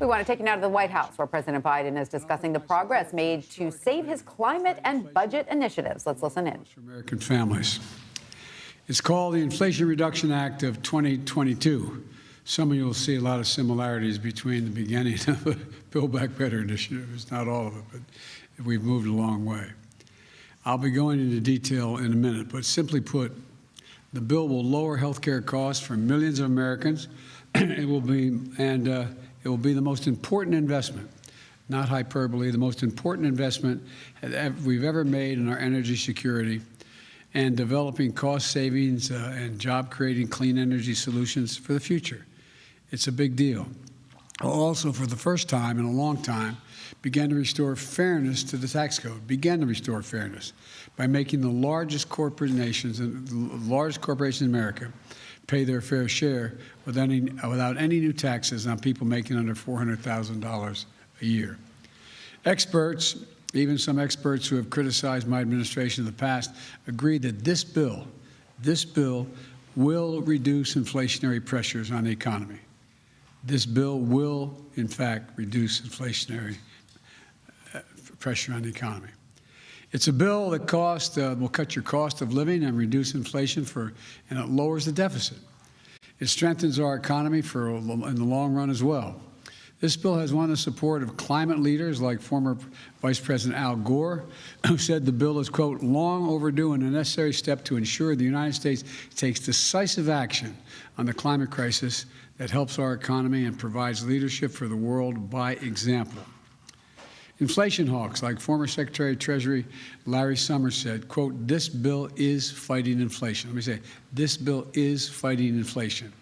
want to take you now to the White House, where President Biden is discussing the progress made to save his climate and budget initiatives. Let's listen in. For American families. It's called the Inflation Reduction Act of 2022. Some of you will see a lot of similarities between the beginning of the Build Back Better initiative. It's not all of it, but we've moved a long way. I'll be going into detail in a minute, but simply put, the bill will lower health care costs for millions of Americans. It will be the most important investment, not hyperbole, the most important investment we've ever made in our energy security and developing cost savings and job-creating clean energy solutions for the future. It's a big deal. Also, for the first time in a long time, began to restore fairness to the tax code, began to restore fairness by making the largest corporations in America pay their fair share without any new taxes on people making under $400,000 a year. Experts, even some experts who have criticized my administration in the past, agree that this bill will reduce inflationary pressures on the economy. This bill will, in fact, reduce inflationary pressure on the economy. It's a bill that will cut your cost of living and reduce inflation and it lowers the deficit. It strengthens our economy in the long run as well. This bill has won the support of climate leaders like former Vice President Al Gore, who said the bill is, quote, long overdue and a necessary step to ensure the United States takes decisive action on the climate crisis that helps our economy and provides leadership for the world by example. Inflation hawks like former Secretary of Treasury Larry Summers said, quote, this bill is fighting inflation. Let me say, this bill is fighting inflation.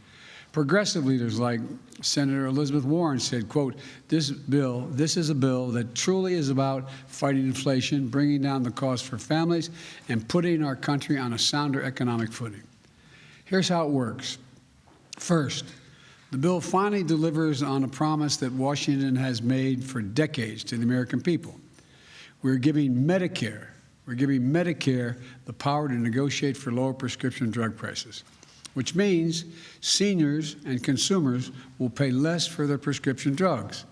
Progressive leaders like Senator Elizabeth Warren said, quote, this is a bill that truly is about fighting inflation, bringing down the cost for families, and putting our country on a sounder economic footing. Here's how it works. First, the bill finally delivers on a promise that Washington has made for decades to the American people. We're giving Medicare the power to negotiate for lower prescription drug prices, which means seniors and consumers will pay less for their prescription drugs.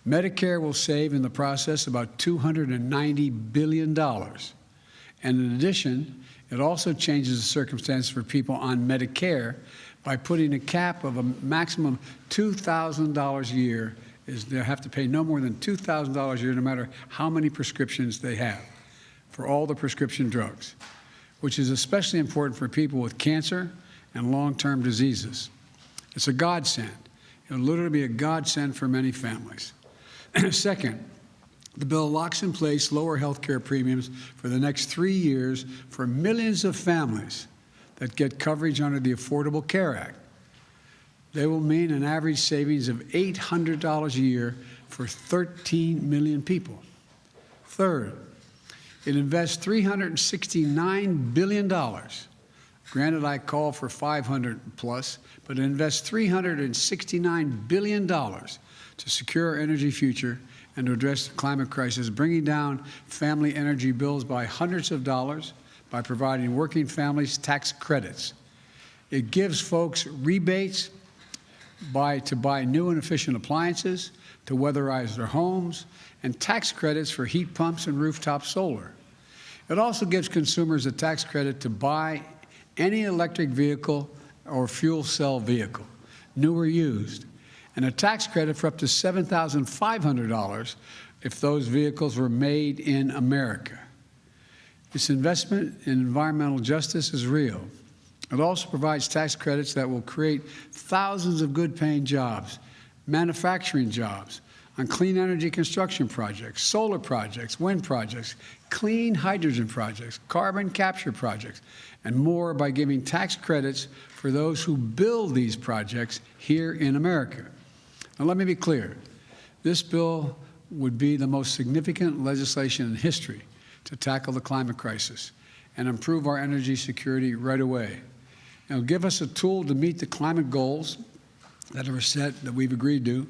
Medicare will save in the process about $290 billion. And in addition, it also changes the circumstances for people on Medicare by putting a cap of a maximum $2,000 a year. They have to pay no more than $2,000 a year, no matter how many prescriptions they have for all the prescription drugs, which is especially important for people with cancer and long-term diseases. It's a godsend. It'll literally be a godsend for many families. Second, the bill locks in place lower health care premiums for the next 3 years for millions of families that get coverage under the Affordable Care Act. They will mean an average savings of $800 a year for 13 million people. Third, it invests $369 billion. Granted, I call for 500 plus, but it invests $369 billion to secure our energy future and to address the climate crisis, bringing down family energy bills by hundreds of dollars by providing working families tax credits. It gives folks rebates to buy new and efficient appliances, to weatherize their homes, and tax credits for heat pumps and rooftop solar. It also gives consumers a tax credit to buy any electric vehicle or fuel cell vehicle, new or used, and a tax credit for up to $7,500 if those vehicles were made in America. This investment in environmental justice is real. It also provides tax credits that will create thousands of good-paying jobs, manufacturing jobs, on clean energy construction projects, solar projects, wind projects, clean hydrogen projects, carbon capture projects, and more by giving tax credits for those who build these projects here in America. Now, let me be clear. This bill would be the most significant legislation in history to tackle the climate crisis and improve our energy security right away. It'll give us a tool to meet the climate goals that are set, that we've agreed to,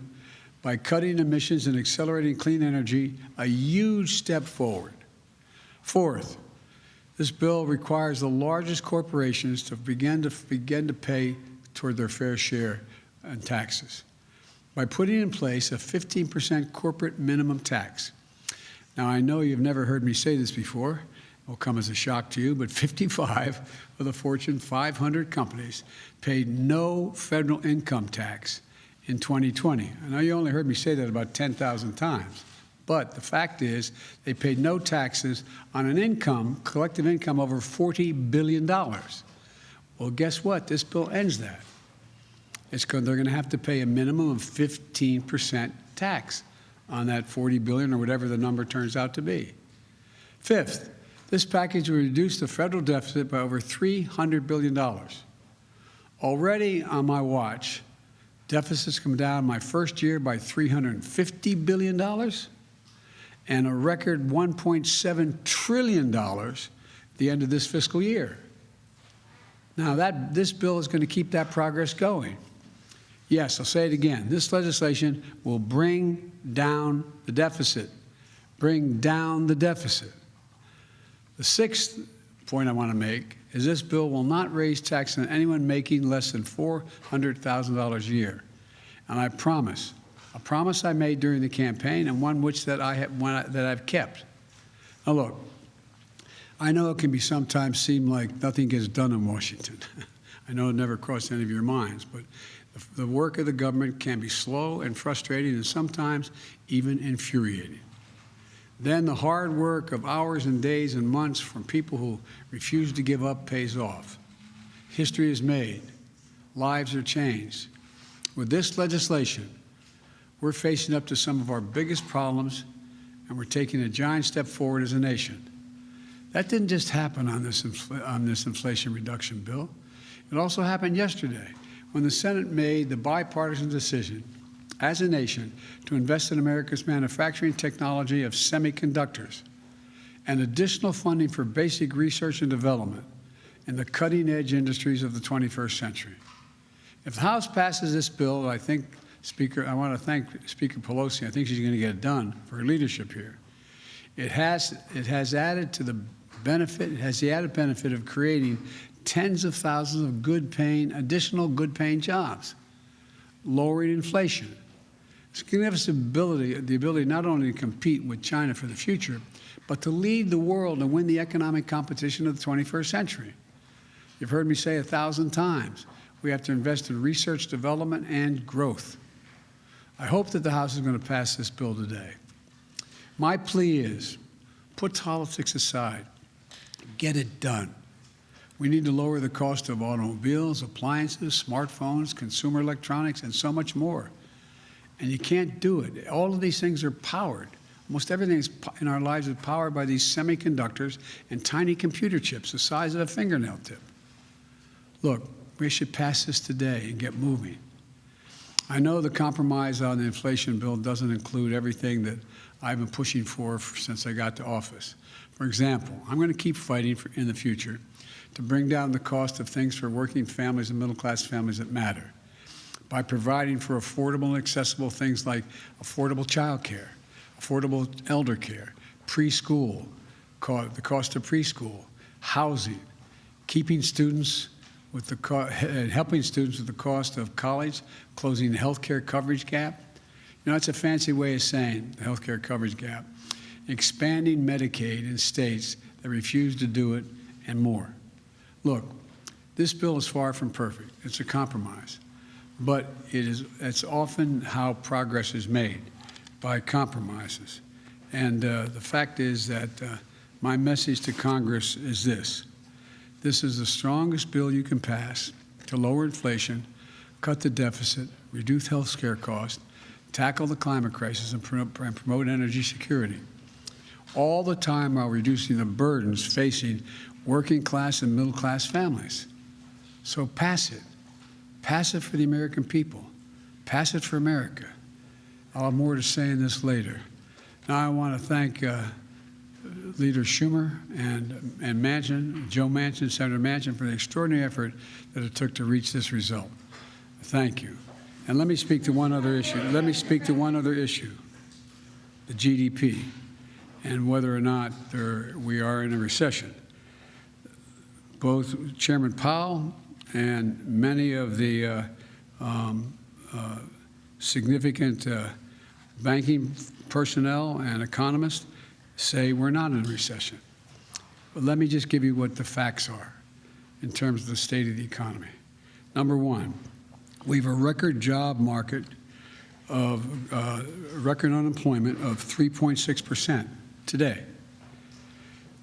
by cutting emissions and accelerating clean energy, a huge step forward. Fourth, this bill requires the largest corporations to begin to pay toward their fair share in taxes. by putting in place a 15% corporate minimum tax. Now, I know you've never heard me say this before. It will come as a shock to you, but 55 of the Fortune 500 companies paid no federal income tax in 2020. I know you only heard me say that about 10,000 times, but the fact is they paid no taxes on an income, collective income, over $40 billion. Well, guess what? This bill ends that. They're going to have to pay a minimum of 15% tax on that $40 billion or whatever the number turns out to be. Fifth, this package will reduce the federal deficit by over $300 billion. Already on my watch, deficits come down my first year by $350 billion and a record $1.7 trillion at the end of this fiscal year. Now, this bill is going to keep that progress going. Yes, I'll say it again. This legislation will bring down the deficit. Bring down the deficit. The sixth point I want to make is this bill will not raise taxes on anyone making less than $400,000 a year. And I promise, a promise I made during the campaign and one that I've kept. Now look, I know it can sometimes seem like nothing gets done in Washington. I know it never crossed any of your minds, but the work of the government can be slow and frustrating and sometimes even infuriating. Then the hard work of hours and days and months from people who refuse to give up pays off. History is made. Lives are changed. With this legislation, we're facing up to some of our biggest problems, and we're taking a giant step forward as a nation. That didn't just happen on this Inflation Reduction Bill. It also happened yesterday when the Senate made the bipartisan decision as a nation to invest in America's manufacturing technology of semiconductors and additional funding for basic research and development in the cutting-edge industries of the 21st century. If the House passes this bill, I want to thank Speaker Pelosi. I think she's going to get it done for her leadership here. It has the added benefit of creating tens of thousands of additional good-paying jobs, lowering inflation. It's going to give us the ability not only to compete with China for the future, but to lead the world and win the economic competition of the 21st century. You've heard me say 1,000 times, we have to invest in research, development, and growth. I hope that the House is going to pass this bill today. My plea is, put politics aside, get it done. We need to lower the cost of automobiles, appliances, smartphones, consumer electronics, and so much more. And you can't do it. All of these things are powered. Almost everything in our lives is powered by these semiconductors and tiny computer chips the size of a fingernail tip. Look, we should pass this today and get moving. I know the compromise on the inflation bill doesn't include everything that I've been pushing for since I got to office. For example, I'm going to keep fighting in the future to bring down the cost of things for working families and middle-class families that matter by providing for affordable and accessible things like affordable child care, affordable elder care, preschool, the cost of preschool, housing, keeping students with helping students with the cost of college, closing the health care coverage gap. You know, it's a fancy way of saying the health care coverage gap. Expanding Medicaid in states that refuse to do it, and more. Look, this bill is far from perfect. It's a compromise. But it's often how progress is made, by compromises. And the fact is that my message to Congress is this. This is the strongest bill you can pass to lower inflation, cut the deficit, reduce health care costs, tackle the climate crisis, and promote energy security, all the time while reducing the burdens facing working class and middle class families. So pass it. Pass it for the American people. Pass it for America. I'll have more to say in this later. Now I want to thank Leader Schumer and Manchin, Joe Manchin, Senator Manchin, for the extraordinary effort that it took to reach this result. Thank you. And let me speak to one other issue. The GDP, and whether or not we are in a recession. Both Chairman Powell and many of the significant banking personnel and economists say we're not in a recession. But let me just give you what the facts are in terms of the state of the economy. Number one, we have a record job market of record unemployment of 3.6% today.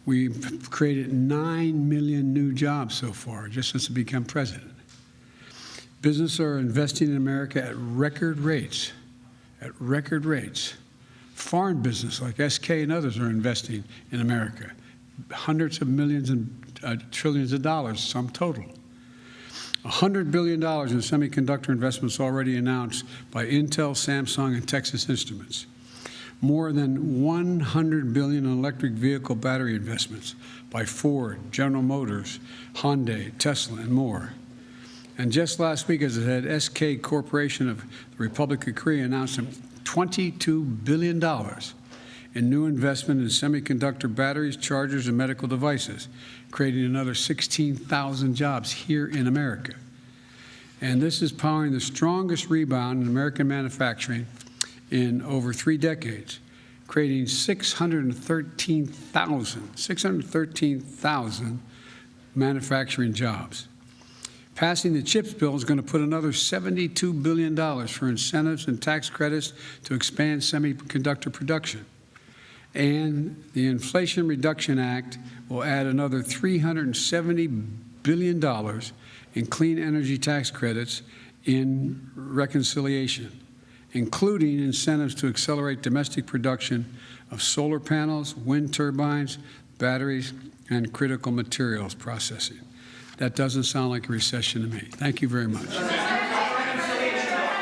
We've created 9 million new jobs so far, just since I became president. Businesses are investing in America at record rates, Foreign business like SK and others are investing in America, hundreds of millions and trillions of dollars, sum total. $100 billion in semiconductor investments already announced by Intel, Samsung, and Texas Instruments. More than $100 billion in electric vehicle battery investments by Ford, General Motors, Hyundai, Tesla, and more. And just last week, as I said, SK Corporation of the Republic of Korea announced $22 billion in new investment in semiconductor batteries, chargers, and medical devices, creating another 16,000 jobs here in America. And this is powering the strongest rebound in American manufacturing in over 3 decades, creating 613,000 manufacturing jobs. Passing the CHIPS bill is going to put another $72 billion for incentives and tax credits to expand semiconductor production. And the Inflation Reduction Act will add another $370 billion in clean energy tax credits in reconciliation, including incentives to accelerate domestic production of solar panels, wind turbines, batteries, and critical materials processing. That doesn't sound like a recession to me. Thank you very much.